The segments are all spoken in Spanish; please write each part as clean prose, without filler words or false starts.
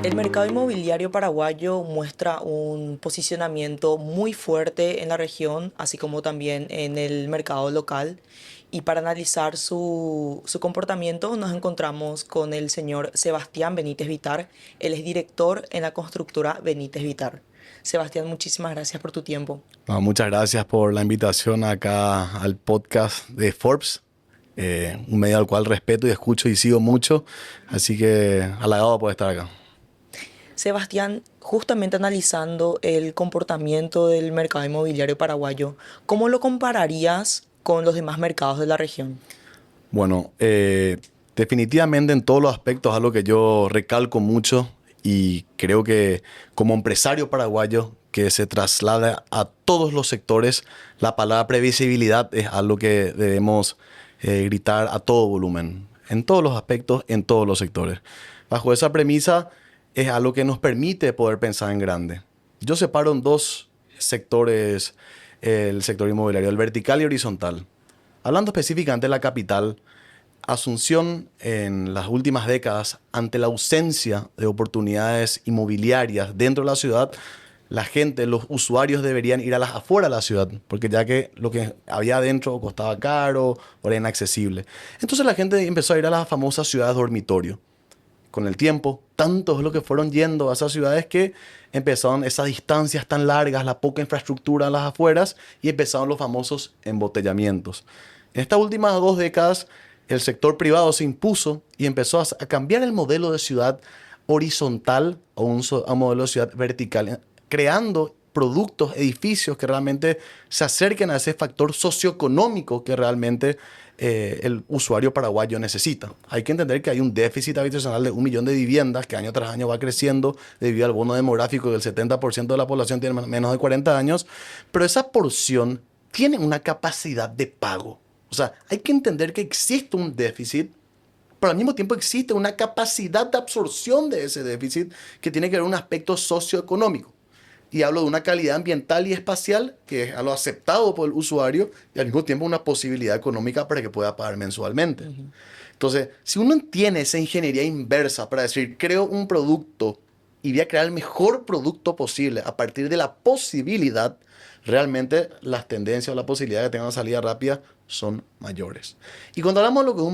El mercado inmobiliario paraguayo muestra un posicionamiento muy fuerte en la región, así como también en el mercado local. Y para analizar su comportamiento nos encontramos con el señor Sebastián Benítez Vitar. Él es director en la constructora Benítez Vitar. Sebastián, muchísimas gracias por tu tiempo. Muchas gracias por la invitación acá al podcast de Forbes, un medio al cual respeto y escucho y sigo mucho, así que halagado por estar acá. Sebastián, justamente analizando el comportamiento del mercado inmobiliario paraguayo, ¿cómo lo compararías con los demás mercados de la región? Bueno, definitivamente en todos los aspectos algo que yo recalco mucho y creo que como empresario paraguayo que se traslada a todos los sectores, la palabra previsibilidad es algo que debemos gritar a todo volumen, en todos los aspectos, en todos los sectores. Bajo esa premisa es algo que nos permite poder pensar en grande. Yo separo en dos sectores el sector inmobiliario, el vertical y horizontal. Hablando específicamente de la capital, Asunción en las últimas décadas, ante la ausencia de oportunidades inmobiliarias dentro de la ciudad, la gente, los usuarios deberían ir a las afueras de la ciudad, porque ya que lo que había adentro costaba caro o era inaccesible. Entonces la gente empezó a ir a las famosas ciudades dormitorio. Con el tiempo, tantos es lo que fueron yendo a esas ciudades que empezaron esas distancias tan largas, la poca infraestructura en las afueras y empezaron los famosos embotellamientos. En estas últimas 2 décadas, el sector privado se impuso y empezó a cambiar el modelo de ciudad horizontal a un modelo de ciudad vertical, creando productos, edificios que realmente se acerquen a ese factor socioeconómico que realmente el usuario paraguayo necesita. Hay que entender que hay un déficit habitacional de 1 millón de viviendas que año tras año va creciendo debido al bono demográfico del 70% de la población tiene menos de 40 años, pero esa porción tiene una capacidad de pago. O sea, hay que entender que existe un déficit, pero al mismo tiempo existe una capacidad de absorción de ese déficit que tiene que ver un aspecto socioeconómico. Y hablo de una calidad ambiental y espacial que es algo aceptado por el usuario y al mismo tiempo una posibilidad económica para que pueda pagar mensualmente. Ujú. Entonces, si uno tiene esa ingeniería inversa para decir, creo un producto y voy a crear el mejor producto posible a partir de la posibilidad, realmente las tendencias o la posibilidad de que tenga una salida rápida son mayores. Y cuando hablamos de lo que es un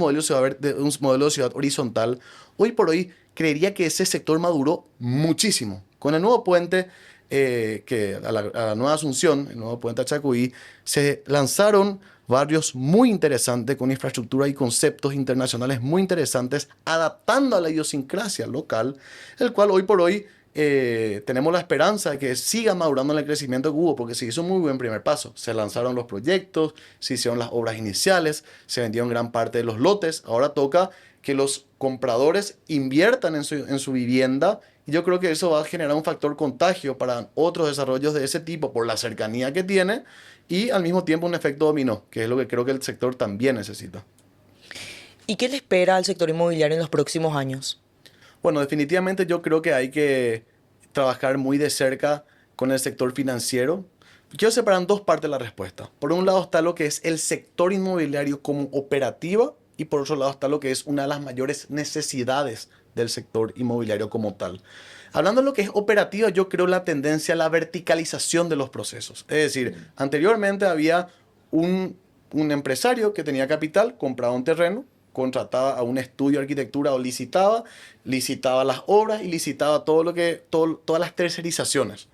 modelo de ciudad horizontal, hoy por hoy creería que ese sector maduró muchísimo. Con el nuevo puente, a la nueva Asunción, el nuevo puente a Chacuí, se lanzaron barrios muy interesantes con infraestructura y conceptos internacionales muy interesantes, adaptando a la idiosincrasia local, el cual hoy por hoy tenemos la esperanza de que siga madurando en el crecimiento que hubo, porque se hizo un muy buen primer paso. Se lanzaron los proyectos, se hicieron las obras iniciales, se vendieron gran parte de los lotes. Ahora toca que los compradores inviertan en su vivienda y yo creo que eso va a generar un factor contagio para otros desarrollos de ese tipo por la cercanía que tiene y al mismo tiempo un efecto dominó, que es lo que creo que el sector también necesita. ¿Y qué le espera al sector inmobiliario en los próximos años? Bueno, definitivamente yo creo que hay que trabajar muy de cerca con el sector financiero. Quiero separar en dos partes de la respuesta. Por un lado está lo que es el sector inmobiliario como operativa y por otro lado está lo que es una de las mayores necesidades del sector inmobiliario como tal. Hablando de lo que es operativa, yo creo la tendencia a la verticalización de los procesos. Es decir, anteriormente había un empresario que tenía capital, compraba un terreno, contrataba a un estudio de arquitectura o licitaba las obras y licitaba todas las tercerizaciones.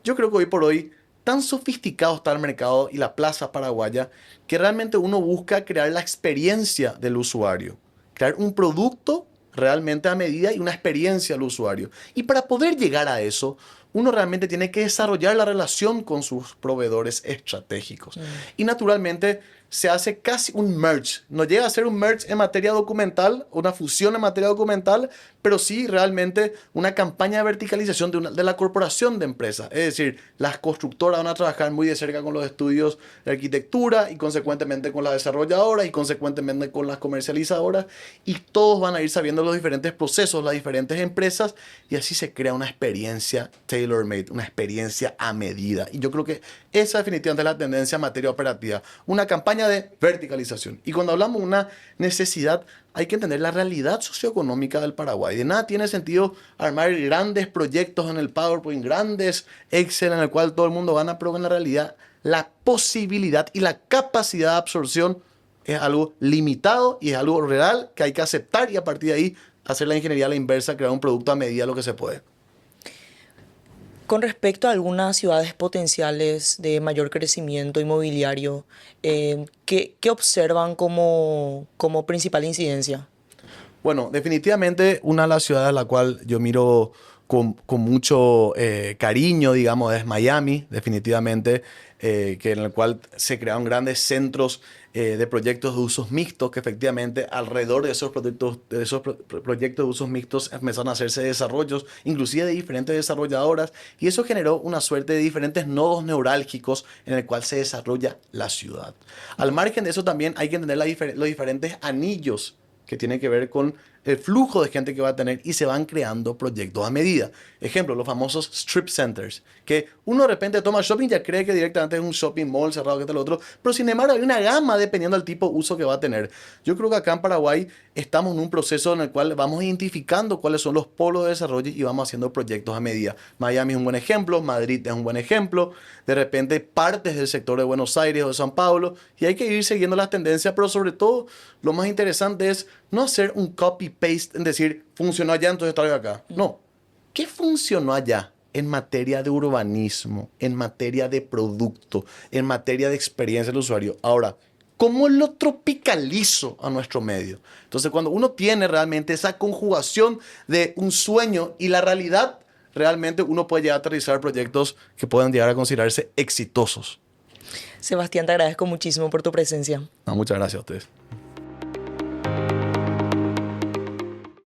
Yo creo que hoy por hoy tan sofisticado está el mercado y la plaza paraguaya que realmente uno busca crear la experiencia del usuario, crear un producto realmente a medida y una experiencia al usuario. Y para poder llegar a eso, uno realmente tiene que desarrollar la relación con sus proveedores estratégicos. Mm. Y naturalmente se hace casi un merge. No llega a ser un merge en materia documental, una fusión en materia documental, pero sí realmente una campaña de verticalización de la corporación de empresas. Es decir, las constructoras van a trabajar muy de cerca con los estudios de arquitectura y consecuentemente con las desarrolladoras y consecuentemente con las comercializadoras y todos van a ir sabiendo los diferentes procesos, las diferentes empresas y así se crea una experiencia tailor-made, una experiencia a medida. Y yo creo que esa definitivamente es la tendencia en materia operativa. Una campaña campaña de verticalización. Y cuando hablamos de una necesidad, hay que entender la realidad socioeconómica del Paraguay. De nada tiene sentido armar grandes proyectos en el PowerPoint, grandes Excel en el cual todo el mundo gana, pero en la realidad la posibilidad y la capacidad de absorción es algo limitado y es algo real que hay que aceptar y a partir de ahí hacer la ingeniería a la inversa, crear un producto a medida de lo que se puede. Con respecto a algunas ciudades potenciales de mayor crecimiento inmobiliario, ¿qué observan como principal incidencia? Bueno, definitivamente una de las ciudades a la cual yo miro con mucho cariño, digamos, es Miami, definitivamente, que en el cual se crearon grandes centros de proyectos de usos mixtos, que efectivamente alrededor de esos proyectos de usos mixtos empezaron a hacerse desarrollos, inclusive de diferentes desarrolladoras, y eso generó una suerte de diferentes nodos neurálgicos en el cual se desarrolla la ciudad. Al margen de eso también hay que entender los diferentes anillos que tiene que ver con el flujo de gente que va a tener y se van creando proyectos a medida. Ejemplo, los famosos strip centers, que uno de repente toma shopping y ya cree que directamente es un shopping mall cerrado que tal otro, pero sin embargo hay una gama dependiendo del tipo de uso que va a tener. Yo creo que acá en Paraguay estamos en un proceso en el cual vamos identificando cuáles son los polos de desarrollo y vamos haciendo proyectos a medida. Miami es un buen ejemplo, Madrid es un buen ejemplo, de repente partes del sector de Buenos Aires o de San Pablo, y hay que ir siguiendo las tendencias, pero sobre todo lo más interesante es no hacer un copy-paste en decir, funcionó allá, entonces traigo acá. No. ¿Qué funcionó allá en materia de urbanismo, en materia de producto, en materia de experiencia del usuario? Ahora, ¿cómo lo tropicalizo a nuestro medio? Entonces, cuando uno tiene realmente esa conjugación de un sueño y la realidad, realmente uno puede llegar a aterrizar proyectos que puedan llegar a considerarse exitosos. Sebastián, te agradezco muchísimo por tu presencia. No, muchas gracias a ustedes.